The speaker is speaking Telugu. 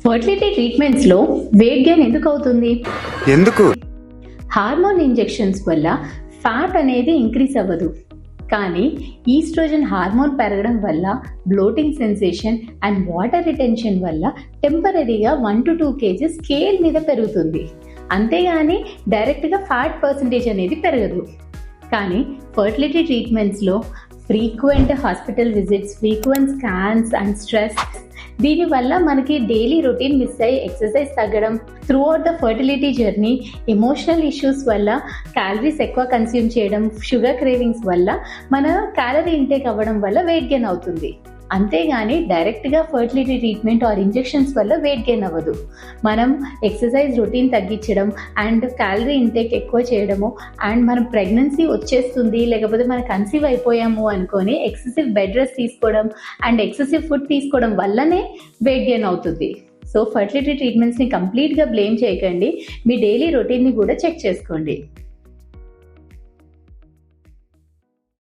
ఫర్టిలిటీ ట్రీట్మెంట్స్ లో వెయిట్ గెయిన్ ఎందుకు అవుతుంది? ఎందుకు? హార్మోన్ ఇంజెక్షన్స్ వల్ల ఫ్యాట్ అనేది ఇంక్రీజ్ అవ్వదు, కానీ ఈస్ట్రోజన్ హార్మోన్ పెరగడం వల్ల bloating sensation and water retention వల్ల టెంపరీగా 1 to 2 kg స్కేల్ మీద పెరుగుతుంది. అంతేగాని డైరెక్ట్గా ఫ్యాట్ పర్సంటేజ్ అనేది పెరగదు. కానీ ఫర్టిలిటీ ట్రీట్మెంట్స్లో frequent hospital visits, frequent scans and stress, దీనివల్ల మనకి డైలీ రొటీన్ మిస్ అయ్యి ఎక్సర్సైజ్ తగ్గడం, throughout the fertility journey emotional issues వల్ల క్యాలరీస్ ఎక్కువ కన్స్యూమ్ చేయడం, షుగర్ క్రేవింగ్స్ వల్ల మన క్యాలరీ ఇంటేక్ అవ్వడం వల్ల వెయిట్ గెయిన్ అవుతుంది. అంతేగాని డైరెక్ట్గా ఫర్టిలిటీ ట్రీట్మెంట్ ఆర్ ఇంజెక్షన్స్ వల్ల వెయిట్ గెయిన్ అవ్వదు. మనం ఎక్సర్సైజ్ రొటీన్ తగ్గించడం అండ్ క్యాలరీ ఇంటేక్ ఎక్కువ చేయడము అండ్ మనం ప్రెగ్నెన్సీ వచ్చేస్తుంది లేకపోతే మనం కన్సీవ్ అయిపోయాము అనుకొని ఎక్సెసివ్ బెడ్ రెస్ట్ తీసుకోవడం అండ్ ఎక్సెసివ్ ఫుడ్ తీసుకోవడం వల్లనే వెయిట్ గెయిన్ అవుతుంది. సో ఫర్టిలిటీ ట్రీట్మెంట్స్ని కంప్లీట్గా బ్లేమ్ చేయకండి, మీ డైలీ రొటీన్ని కూడా చెక్ చేసుకోండి.